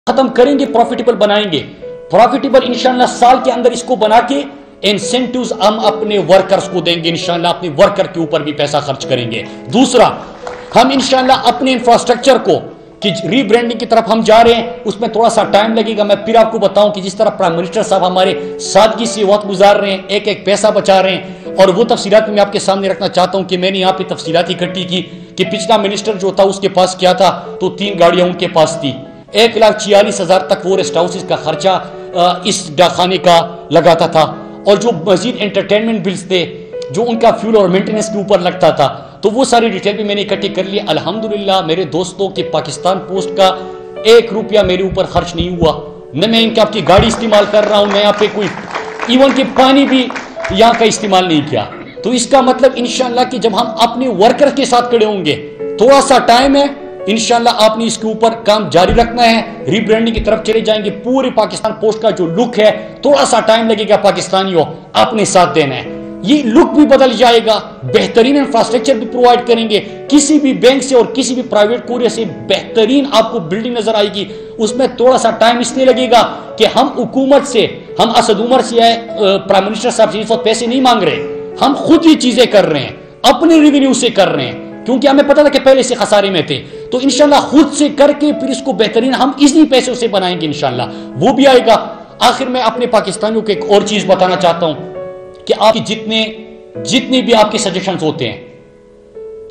ختم کریں گے, پروفیٹیبل بنائیں گے. پروفیٹیبل انشاءاللہ سال کے اندر اس کو بنا کے انسینٹیوز ہم اپنے ورکرز کو دیں گے, انشاءاللہ اپنے ورکر کے اوپر بھی پیسہ خرچ کریں گے. دوسرا, ہم انشاءاللہ اپنے انفراسٹرکچر کو کہ ری برانڈنگ کی طرف ہم جا رہے ہیں, اس میں تھوڑا سا ٹائم لگے گا. میں پھر آپ کو بتاؤں کہ جس طرح پرائم منسٹر صاحب ہمارے سادگی سے وقت گزار رہے ہیں, ایک ایک پیسہ بچا رہے ہیں, اور وہ تفصیلات میں آپ کے سامنے رکھنا چاہتا ہوں کہ میں نے یہاں پہ تفصیلات اکٹھی کی کہ پچھلا منسٹر جو تھا اس کے پاس کیا تھا, تو 3 گاڑیاں ان کے پاس تھی, 1,46,000 تک وہ ریسٹ ہاؤسز کا خرچہ اس ڈاکخانے کا لگاتا تھا, اور جو مزید انٹرٹینمنٹ بلز تھے جو ان کا فیول اور مینٹیننس کے اوپر لگتا تھا, تو وہ ساری ڈیٹیل بھی میں نے اکٹھی کر لی. الحمدللہ میرے دوستوں کے پاکستان پوسٹ کا 1 روپیہ میرے اوپر خرچ نہیں ہوا, نہ میں ان کا آپ کی گاڑی استعمال کر رہا ہوں, میں یہاں پہ کوئی ایون کہ پانی بھی یہاں کا استعمال نہیں کیا. تو اس کا مطلب انشاءاللہ کہ جب ہم اپنے ورکر کے ساتھ کھڑے ہوں گے, تھوڑا سا ٹائم ہے, انشاءاللہ آپ نے اس کے اوپر کام جاری رکھنا ہے, ری برانڈنگ کی طرف چلے جائیں گے. پورے پاکستان پوسٹ کا جو لک ہے, تھوڑا سا ٹائم لگے گا پاکستانیوں, اپنے ساتھ دینا ہے, یہ لک بھی بدل جائے گا, بہترین انفراسٹرکچر بھی پرووائڈ کریں گے. کسی بھی بینک سے اور کسی بھی پرائیویٹ کوریئر سے بہترین آپ کو بلڈنگ نظر آئے گی. اس میں تھوڑا سا ٹائم اس لیے لگے گا کہ ہم حکومت سے, ہم اسد عمر سے پرائم منسٹر صاحب سے اس وقت پیسے نہیں مانگ رہے, ہم خود یہ چیزیں کر رہے ہیں, اپنے ریونیو سے کر رہے ہیں, کیونکہ ہمیں پتا تھا کہ پہلے سے خسارے میں تھے. تو انشاءاللہ خود سے کر کے پھر اس کو بہترین ہم اسی پیسوں سے بنائیں گے, انشاءاللہ وہ بھی آئے گا. آخر میں اپنے پاکستانیوں کو ایک اور چیز بتانا چاہتا ہوں کہ آپ کی جتنے بھی آپ کے سجیشنز ہوتے ہیں,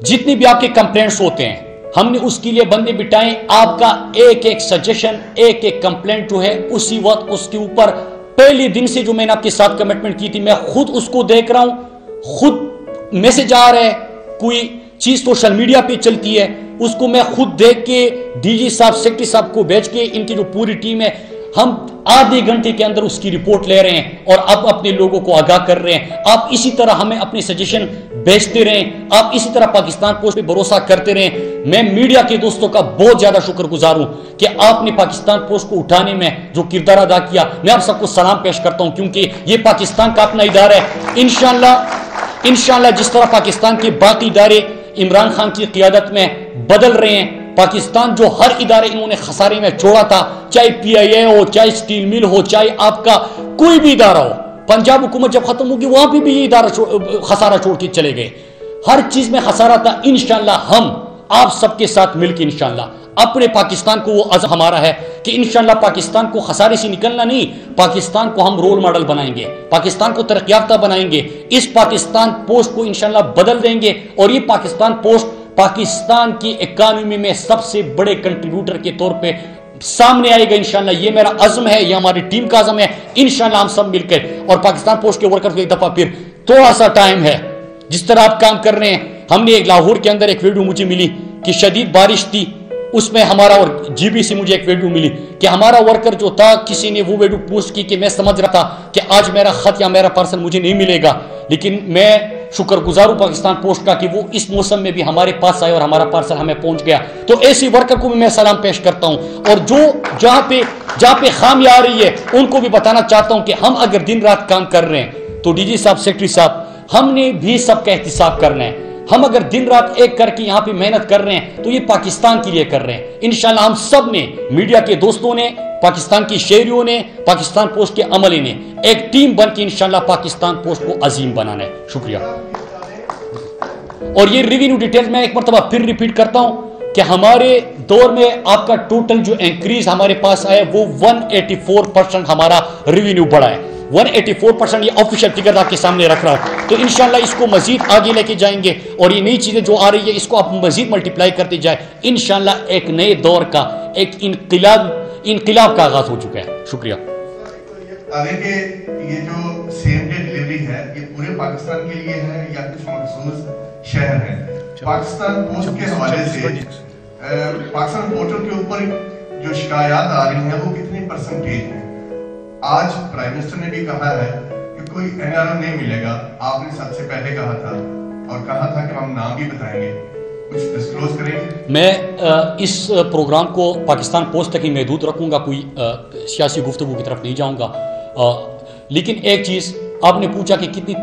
جتنے بھی آپ کے کمپلینٹس ہوتے ہیں, ہم نے اس کے لیے بندے بٹائیں. آپ کا ایک ایک سجیشن, ایک ایک کمپلینٹ جو ہے اسی وقت اس کے اوپر پہلے دن سے جو میں نے آپ کے ساتھ کمٹمنٹ کی تھی, میں خود اس کو دیکھ رہا ہوں, خود میسج آ رہا ہے, کوئی چیز سوشل میڈیا پہ چلتی ہے, اس کو میں خود دیکھ کے ڈی جی صاحب, سیکٹری صاحب کو بھیج کے, ان کی جو پوری ٹیم ہے, ہم آدھے گھنٹے کے اندر اس کی رپورٹ لے رہے ہیں اور اب اپنے لوگوں کو آگاہ کر رہے ہیں. آپ اسی طرح ہمیں اپنے سجیشن بھیجتے رہیں, آپ اسی طرح پاکستان پوسٹ پہ بھروسہ کرتے رہیں. میں میڈیا کے دوستوں کا بہت زیادہ شکر گزار ہوں کہ آپ نے پاکستان پوسٹ کو اٹھانے میں جو کردار ادا کیا. میں آپ سب کو سلام پیش کرتا ہوں, کیونکہ یہ پاکستان کا اپنا ادارہ ہے. انشاءاللہ جس طرح پاکستان کے باقی ادارے عمران خان کی قیادت میں بدل رہے ہیں, پاکستان جو ہر ادارے انہوں نے خسارے میں چھوڑا تھا, چاہے پی آئی اے ہو, چاہے اسٹیل مل ہو, چاہے آپ کا کوئی بھی ادارہ ہو, پنجاب حکومت جب ختم ہوگی وہاں پہ بھی یہ ادارہ خسارہ چھوڑ کے چلے گئے, ہر چیز میں خسارہ تھا. انشاءاللہ ہم آپ سب کے ساتھ مل کے انشاءاللہ اپنے پاکستان کو, وہ عزم ہمارا ہے کہ انشاءاللہ پاکستان کو خسارے سے نکلنا نہیں, پاکستان کو ہم رول ماڈل بنائیں گے, پاکستان کو ترقی یافتہ بنائیں گے. اس پاکستان پوسٹ کو انشاءاللہ بدل دیں گے, اور یہ پاکستان پوسٹ پاکستان کی اکانومی میں سب سے بڑے کنٹریبیوٹر کے طور پہ سامنے آئے گا. انشاءاللہ یہ میرا عزم ہے, یہ ہماری ٹیم کا عزم ہے. انشاءاللہ ہم سب مل کر, اور پاکستان پوسٹ کے ورکر کو ایک دفعہ پھر تھوڑا سا ٹائم ہے, جس طرح آپ کام کر رہے ہیں. ہم نے ایک لاہور کے اندر ایک ویڈیو مجھے ملی کہ شدید بارش تھی, اس میں ہمارا, اور جی بی سے مجھے ایک ویڈیو ملی کہ ہمارا ورکر جو تھا, کسی نے وہ ویڈیو پوسٹ کی کہ میں سمجھ رہا تھا کہ آج میرا خط یا میرا پارسل مجھے نہیں ملے گا, لیکن میں شکر گزار ہوں پاکستان پوسٹ کا کہ وہ اس موسم میں بھی ہمارے پاس آئے اور ہمارا پارسل ہمیں پہنچ گیا. تو ایسی ورکر کو بھی میں سلام پیش کرتا ہوں, اور جو جہاں پہ خامی آ رہی ہے ان کو بھی بتانا چاہتا ہوں کہ ہم اگر دن رات کام کر رہے ہیں تو ڈی جی صاحب, سیکٹری صاحب, ہم نے بھی سب کا احتساب کرنا ہے. ہم اگر دن رات ایک کر کے یہاں پہ محنت کر رہے ہیں تو یہ پاکستان کے لیے کر رہے ہیں. انشاءاللہ ہم سب نے, میڈیا کے دوستوں نے, پاکستان کی شہریوں نے, پاکستان پوسٹ کے عملے نے ایک ٹیم بن کے انشاءاللہ پاکستان پوسٹ کو عظیم بنانا ہے. شکریہ. اور یہ ریونیو ڈیٹیل میں ایک مرتبہ پھر ریپیٹ کرتا ہوں کہ ہمارے دور میں آپ کا ٹوٹل جو انکریز ہمارے پاس آیا وہ 184% ہمارا ریونیو بڑھا ہے. 184% یہ آفیشیل فگر آپ کے سامنے رکھ رہا ہوں. تو انشاءاللہ اس کو مزید آگے لے کے جائیں گے, اور یہ نئی چیزیں جو آ رہی ہے اس کو آپ مزید ملٹیپلائی کرتے جائیں. انشاءاللہ ایک نئے دور کا, ایک انقلاب کا آغاز ہو چکا ہے. شکریہ. آگے کہ یہ جو سیم ڈے ڈیلیوری ہے یہ پورے پاکستان کے لیے ہے یا کچھ مخصوص شہر ہے؟ پاکستان پوسٹ کے حوالے سے پاکستان پورٹل کے اوپر جو شکایات آ رہی ہیں وہ کتنی پرسنٹیج ہیں؟ آج پرائم منسٹر نے بھی کہا ہے کہ کوئی این آر او نہیں ملے گا. آپ نے سب سے پہلے کہا تھا اور کہا تھا کہ ہم نام بھی بتائیں گے, کچھ ڈسکلوز کریں گے؟ میں اس پروگرام کو پاکستان پوسٹ تک ہی محدود رکھوں گا, کوئی سیاسی گفتگو کی طرف نہیں جاؤں گا. لیکن ایک چیز آپ نے پوچھا کہ کتنی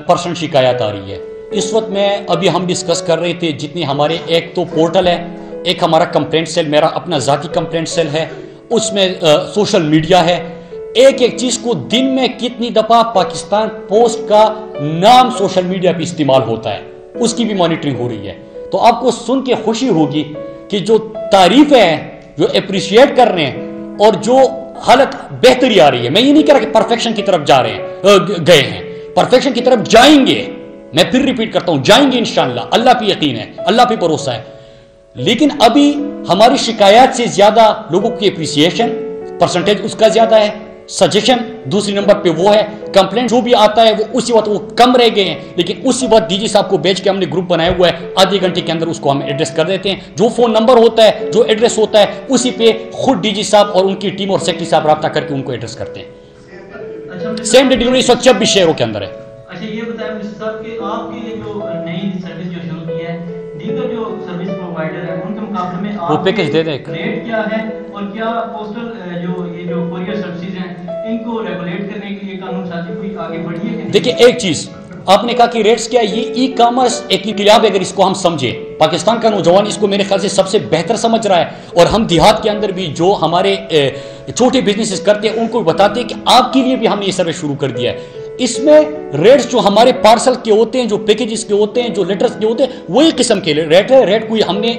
پرسنٹ شکایات آ رہی ہے. اس وقت میں ابھی ہم ڈسکس کر رہے تھے جتنی ہمارے, ایک تو پورٹل ہے, ایک ہمارا کمپلینٹ سیل, میرا اپنا ذاتی کمپلینٹ سیل ہے, اس میں سوشل میڈیا ہے. ایک ایک چیز کو دن میں کتنی دفعہ پاکستان پوسٹ کا نام سوشل میڈیا پہ استعمال ہوتا ہے اس کی بھی مانیٹرنگ ہو رہی ہے. تو آپ کو سن کے خوشی ہوگی کہ جو تعریفیں ہیں, جو اپریشیٹ کر رہے ہیں اور جو حالت بہتری آ رہی ہے. میں یہ نہیں کہہ رہا کہ پرفیکشن کی طرف جا رہے ہیں, گئے ہیں, پرفیکشن کی طرف جائیں گے. میں پھر ریپیٹ کرتا ہوں, جائیں گے انشاءاللہ. اللہ پہ یقین ہے, اللہ پہ بھروسہ ہے. لیکن ابھی ہماری شکایات سے زیادہ لوگوں کی اپریسیشن پرسنٹیج اس کا زیادہ ہے. سجیشن دوسری نمبر پہ وہ ہے. کمپلینٹ جو بھی آتا ہے وہ اسی وقت وہ کم رہ گئے ہیں, لیکن اسی وقت ڈی جی صاحب کو بیچ کے ہم نے گروپ بنایا ہوا ہے. آدھے گھنٹے کے اندر اس کو ہم ایڈریس کر دیتے ہیں. جو فون نمبر ہوتا ہے, جو ایڈریس ہوتا ہے, اسی پہ خود ڈی جی صاحب اور ان کی ٹیم اور سیکٹری صاحب رابطہ کر کے ان کو ایڈریس کرتے ہیں. سیم ڈے ڈیلیوری 126 شہروں کے اندر ہے. اچھا یہ بتائیں منسٹر صاحب کہ آپ کی جو نئی سروس جو شروع کی ہے, دیگر جو سروس پرووائڈر ہیں ان کے مقابلے میں وہ پیکج دے دیں. ریٹ کیا ہے اور کیا پوسٹل جو کوریئر سروسز ہیں ان کو ریگولیٹ کرنے کے لیے قانون سازی کوئی آگے بڑھی ہے؟ دیکھیں ایک چیز آپ نے کہا کہ ریٹس کیا, یہ ای کامرس ایک انقلاب ہے. اگر اس کو ہم سمجھیں, پاکستان کا نوجوان اس کو میرے خیال سے سب سے بہتر سمجھ رہا ہے. اور ہم دیہات کے اندر بھی جو ہمارے چھوٹے بزنسز کرتے ہیں ان کو بتاتے ہیں کہ آپ کے لیے بھی ہم نے یہ سروس شروع کر دیا ہے. اس میں ریٹس جو ہمارے پارسل کے ہوتے ہیں, جو پیکیجز کے ہوتے ہیں, جو لیٹرز کے ہوتے ہیں, وہی قسم کے ریٹ ہے. ریٹ کوئی ہم نے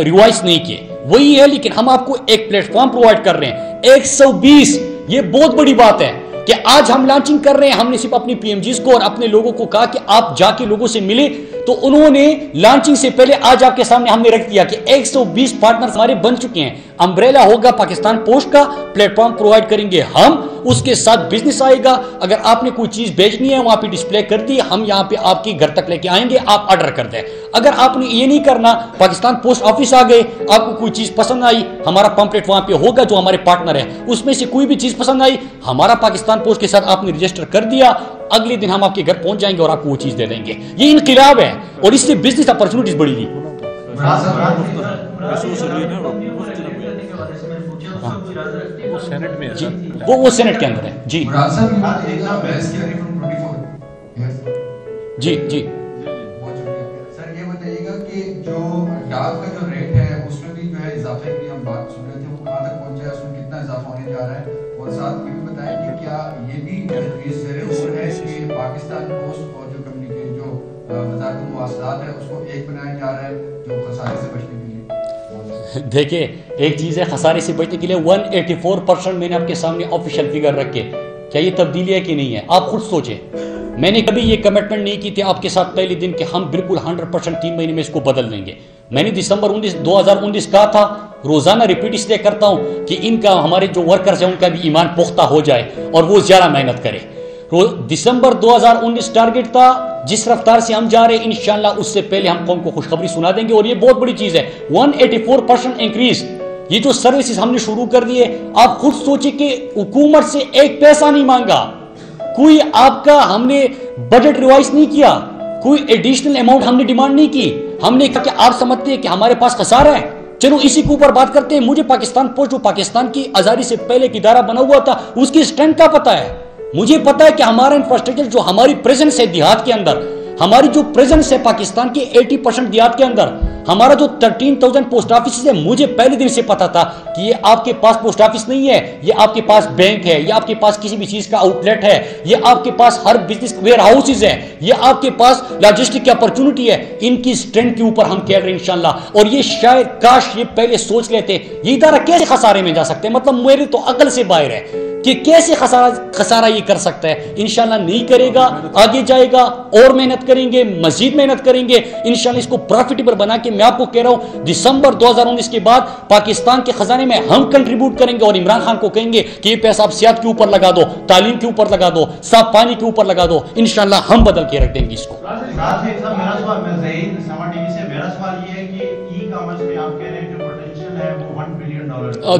ریوائز نہیں کیے, وہی ہے. لیکن ہم آپ کو ایک پلیٹ فارم پرووائڈ کر رہے ہیں 120. یہ بہت بڑی بات ہے کہ آج ہم لانچنگ کر رہے ہیں. ہم نے صرف اپنی پی ایم جیز کو اور اپنے لوگوں کو کہا کہ آپ جا کے لوگوں سے ملے, تو انہوں نے لانچنگ سے پہلے آج آپ کے سامنے ہم نے رکھ دیا کہ 120 پارٹنرز ہمارے بن چکے ہیں. امبریلا ہوگا پاکستان پوسٹ کا, پلیٹ فارم پرووائڈ کریں گے ہم, اس کے ساتھ بزنس آئے گا. اگر آپ نے کوئی چیز بیچنی ہے وہاں پہ ڈسپلے کر دی, ہم یہاں پہ آپ کے گھر تک لے کے آئیں گے, آپ آرڈر کر دیں. اگر آپ نے یہ نہیں کرنا, پاکستان پوسٹ آفس آ گئے, آپ کو کوئی چیز پسند آئی, ہمارا پمپلیٹ وہاں پہ ہوگا جو ہمارے پارٹنر ہیں, اس میں سے کوئی بھی چیز پسند آئی, ہمارا پاکستان پوسٹ کے ساتھ آپ نے رجسٹر کر دیا, اگلے دن ہم آپ کے گھر پہنچ جائیں گے اور آپ کو وہ چیز دے دیں گے. یہ انقلاب ہے اور اس سے بزنس اپرچونیٹیز بڑھی گی. وہ سینٹ کے اندر ہے. جی جی جی سر یہ بتائیے گا کہ جو ڈاک کا جو ریٹ ہے اس میں بھی جو ہے اضافے کی ہم بات سن رہے تھے, وہ کہاں تک پہنچا ہے, اس میں کتنا اضافہ ہونے جا رہا ہے, اور ساتھ یہ بھی بتائیں کہ کیا یہ بھی زیر غور ہے کہ پاکستان پوسٹ اور جو کمیونیکیشن جو وزارت مواصلات ہے اس کو ایک بنایا جا رہا ہے جو خسارے سے بچنے کے لیے؟ دیکھیں ایک چیز ہے خسارے سے بچنے کے لیے 184% میں نے آپ کے سامنے آفیشیل فگر رکھے. کیا یہ تبدیلی ہے کہ نہیں ہے؟ آپ خود سوچیں. میں نے کبھی یہ کمٹمنٹ نہیں کی تھی آپ کے ساتھ پہلے دن کہ ہم بالکل 100% 3 مہینے میں اس کو بدل دیں گے. میں نے دسمبر 2019 کہا تھا, روزانہ ریپیٹ اس لیے کرتا ہوں کہ ان کا ہمارے جو ورکرز ہیں ان کا بھی ایمان پختہ ہو جائے اور وہ زیادہ محنت کرے. دسمبر 2019 ٹارگٹ تھا. جس رفتار سے ہم جا رہے ہیں انشاءاللہ اس سے پہلے ہم قوم کو خوشخبری سنا دیں گے. اور یہ بہت بڑی چیز ہے 184% انکریز. یہ جو سروسز ہم نے شروع کر دیے, آپ خود سوچیں کہ حکومت سے ایک پیسہ نہیں مانگا, کوئی آپ کا ہم نے بجٹ ریوائز نہیں کیا, کوئی ایڈیشنل اماؤنٹ ہم نے ڈیمانڈ نہیں کی. ہم نے کہا کہ آپ سمجھتے ہیں کہ ہمارے پاس خسارہ ہے, چلو اسی کے اوپر بات کرتے ہیں. مجھے پاکستان پوسٹ جو پاکستان کی آزادی سے پہلے ایک ادارہ بنا ہوا تھا اس کی اسٹرینتھ کا پتہ ہے. مجھے پتا ہے کہ ہمارا انفراسٹرکچر جو ہماری پریزنس ہے دیہات کے اندر, ہماری جو پریزنس ہے پاکستان کے 80% دیہات کے اندر, ہمارا جو 13,000 پوسٹ آفس ہے, مجھے پہلے دن سے پتا تھا کہ یہ آپ کے پاس پوسٹ آفس نہیں ہے, یہ آپ کے پاس بینک ہے, یہ آپ کے پاس کسی بھی چیز کا آؤٹ لیٹ ہے, یہ آپ کے پاس ہر بزنس ویئر ہاؤسز ہے, یہ آپ کے پاس لاجسٹک کی اپرچونٹی ہے. ان کی اسٹرینتھ کے اوپر ہم کہہ رہے ہیں انشاءاللہ. اور یہ شاید کاش یہ پہلے سوچ لیتے یہ ادارہ کیسے خسارے میں جا سکتے ہیں. مطلب میرے تو عقل سے باہر ہے کہ کیسے خسارہ یہ کر سکتا ہے. انشاءاللہ نہیں کرے گا, آگے جائے گا, اور محنت کریں گے, مزید محنت کریں گے انشاءاللہ اس کو پروفیٹیبل بنا کے. میں آپ کو کہہ رہا ہوں دسمبر 2019 کے بعد پاکستان کے خزانے میں ہم کنٹریبیوٹ کریں گے اور عمران خان کو کہیں گے کہ یہ پیسہ آپ صحت کے اوپر لگا دو, تعلیم کے اوپر لگا دو, صاف پانی کے اوپر لگا دو. انشاءاللہ ہم بدل کے رکھ دیں گے اس کو. میرا سوال یہ ہے کہ ای کامرس میں آپ کہہ رہے ہیں جو پوٹینشیل ہے وہ $1 بلین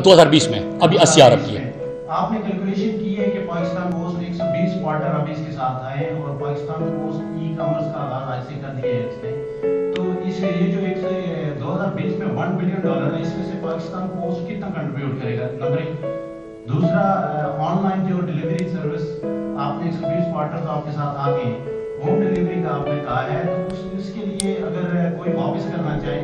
2020 میں ابھی 80 ارب کی ہے. آپ نے کیلکولیشن کی ہے کہ پاکستان پوسٹ 120 پارٹنر ابھی اس کے ساتھ آئے ہیں اور پاکستان پوسٹ ای کامرس کا آغاز آج سے کر دیا ہے اس نے. تو اس یہ جو 2020 میں $1 بلین ہے, اس میں سے پاکستان پوسٹ کتنا کنٹریبیوٹ کرے گا؟ نمبر 1. دوسرا, آن لائن جو ڈلیوری سروس آپ نے 120 پارٹنر آپ کے ساتھ آ گئے, ہوم ڈلیوری کا آپ نے کہا ہے, تو اس کے لیے اگر کوئی واپس کرنا چاہے